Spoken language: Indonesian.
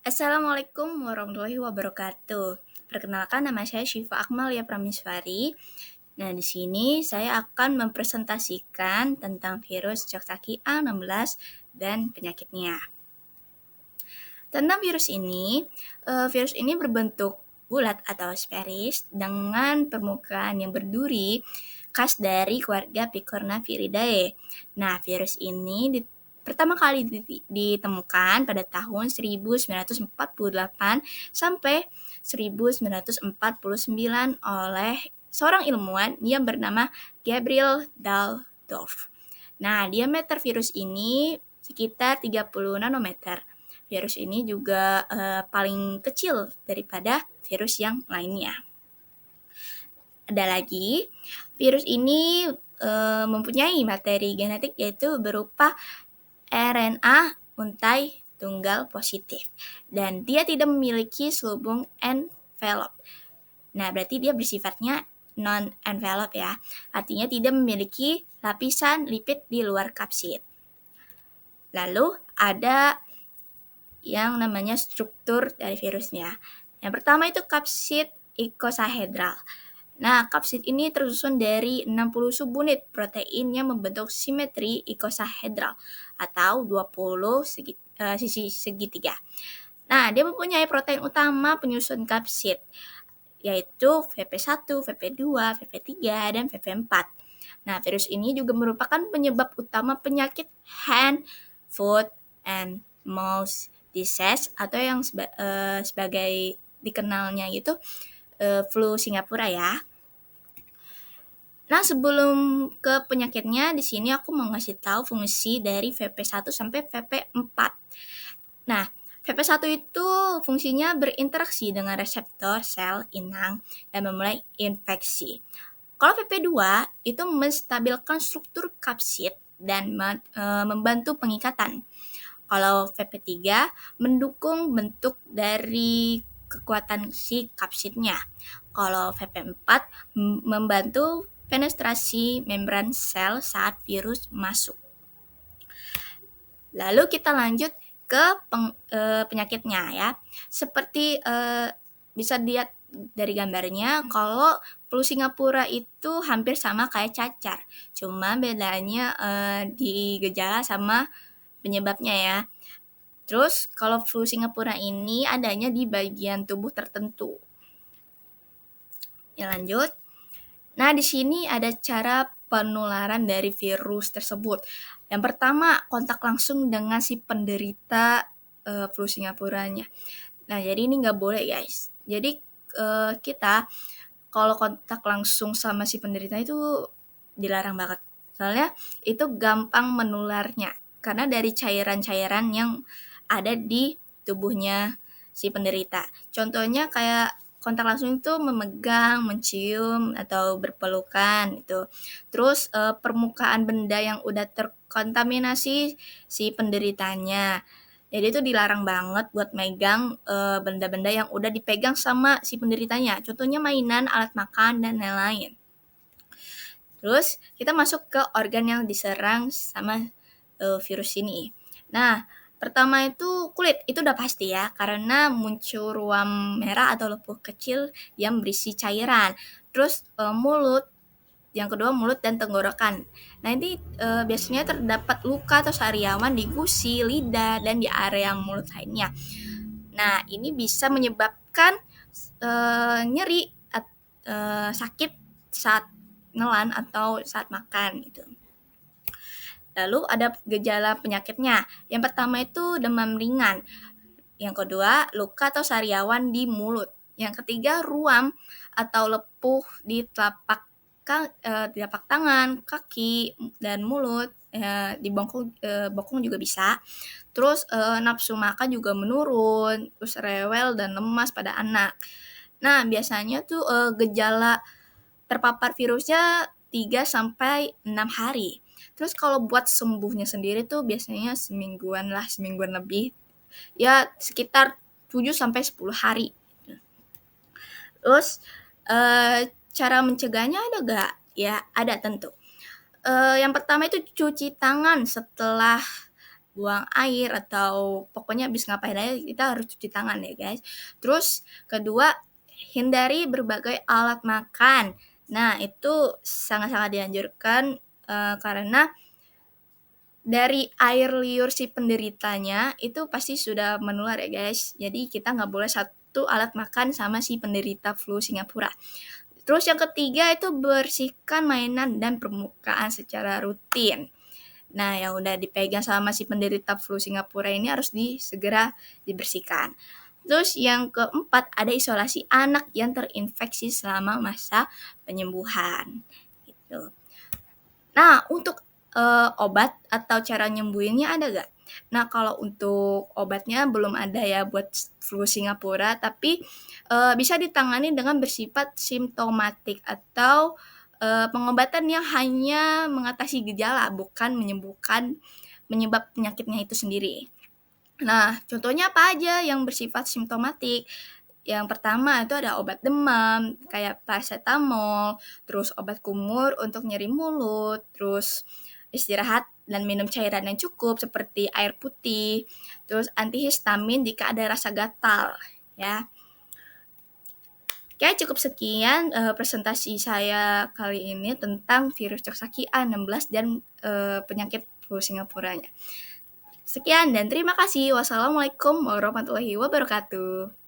Assalamualaikum warahmatullahi wabarakatuh. Perkenalkan nama saya Syifa Akmalia Prameswari. Nah, di sini saya akan mempresentasikan tentang virus Coxsackie A16 dan penyakitnya. Tentang virus ini berbentuk bulat atau sferis dengan permukaan yang berduri khas dari keluarga Picornaviridae. Nah, virus ini pertama kali ditemukan pada tahun 1948 sampai 1949 oleh seorang ilmuwan yang bernama Gabriel Daldorf. Nah, diameter virus ini sekitar 30 nanometer. Virus ini juga paling kecil daripada virus yang lainnya. Ada lagi, virus ini mempunyai materi genetik yaitu berupa RNA untai tunggal positif dan dia tidak memiliki selubung envelope. Nah, berarti dia bersifatnya non-envelope ya. Artinya tidak memiliki lapisan lipid di luar kapsid. Lalu ada yang namanya struktur dari virusnya. Yang pertama itu kapsid ikosahedral. Nah, kapsid ini tersusun dari 60 subunit protein yang membentuk simetri ikosahedral atau 20 sisi segitiga. Nah, dia mempunyai protein utama penyusun kapsid, yaitu VP1, VP2, VP3, dan VP4. Nah, virus ini juga merupakan penyebab utama penyakit hand, foot, and mouth disease atau yang sebagai dikenalnya itu flu Singapura ya. Nah, sebelum ke penyakitnya, di sini aku mau ngasih tahu fungsi dari VP1 sampai VP4. Nah, VP1 itu fungsinya berinteraksi dengan reseptor sel inang dan memulai infeksi. Kalau VP2 itu menstabilkan struktur kapsid dan membantu pengikatan. Kalau VP3 mendukung bentuk dari kekuatan si kapsidnya. Kalau VP4 membantu penetrasi membran sel saat virus masuk. Lalu kita lanjut ke penyakitnya ya. Seperti bisa dilihat dari gambarnya, kalau flu Singapura itu hampir sama kayak cacar. Cuma bedanya di gejala sama penyebabnya ya. Terus kalau flu Singapura ini adanya di bagian tubuh tertentu. Ya lanjut. Nah, di sini ada cara penularan dari virus tersebut. Yang pertama, kontak langsung dengan si penderita flu Singapuranya. Nah, jadi ini nggak boleh guys. Jadi kita kalau kontak langsung sama si penderita itu dilarang banget. Soalnya itu gampang menularnya. Karena dari cairan-cairan yang ada di tubuhnya si penderita. Contohnya kayak kontak langsung itu memegang, mencium, atau berpelukan gitu. Terus permukaan benda yang udah terkontaminasi si penderitanya. Jadi itu dilarang banget buat megang benda-benda yang udah dipegang sama si penderitanya. Contohnya mainan, alat makan, dan lain-lain. Terus kita masuk ke organ yang diserang sama virus ini. Nah, pertama itu kulit, itu udah pasti ya, karena muncul ruam merah atau lepuh kecil yang berisi cairan. Terus mulut, yang kedua mulut dan tenggorokan. Nah, ini biasanya terdapat luka atau sariawan di gusi, lidah, dan di area mulut lainnya. Nah, ini bisa menyebabkan nyeri, sakit saat nelan atau saat makan gitu. Lalu ada gejala penyakitnya. Yang pertama itu demam ringan. Yang kedua, luka atau sariawan di mulut. Yang ketiga, ruam atau lepuh di telapak tangan, kaki, dan mulut. Di bokong juga bisa. Terus nafsu makan juga menurun, terus rewel dan lemas pada anak. Nah, biasanya tuh gejala terpapar virusnya 3 sampai 6 hari. Terus kalau buat sembuhnya sendiri tuh biasanya semingguan lebih. Ya sekitar 7 sampai 10 hari. Terus cara mencegahnya ada gak? Ya ada tentu. Yang pertama itu cuci tangan setelah buang air atau pokoknya habis ngapain aja kita harus cuci tangan ya guys. Terus kedua, hindari berbagai alat makan. Nah, itu sangat-sangat dianjurkan karena dari air liur si penderitanya itu pasti sudah menular ya guys. Jadi kita nggak boleh satu alat makan sama si penderita flu Singapura. Terus yang ketiga itu bersihkan mainan dan permukaan secara rutin. Nah, yang udah dipegang sama si penderita flu Singapura ini harus segera dibersihkan. Terus yang keempat ada isolasi anak yang terinfeksi selama masa penyembuhan. Gitu. Nah, untuk obat atau cara nyembuhinnya ada gak? Nah, kalau untuk obatnya belum ada ya buat flu Singapura, tapi bisa ditangani dengan bersifat simptomatik atau pengobatan yang hanya mengatasi gejala, bukan menyembuhkan penyebab penyakitnya itu sendiri. Nah, contohnya apa aja yang bersifat simptomatik? Yang pertama itu ada obat demam, kayak paracetamol, terus obat kumur untuk nyeri mulut, terus istirahat dan minum cairan yang cukup seperti air putih, terus antihistamin jika ada rasa gatal, ya. Oke, cukup sekian presentasi saya kali ini tentang virus Coxsackie A16 dan penyakit flu Singapuranya. Sekian dan terima kasih. Wassalamualaikum warahmatullahi wabarakatuh.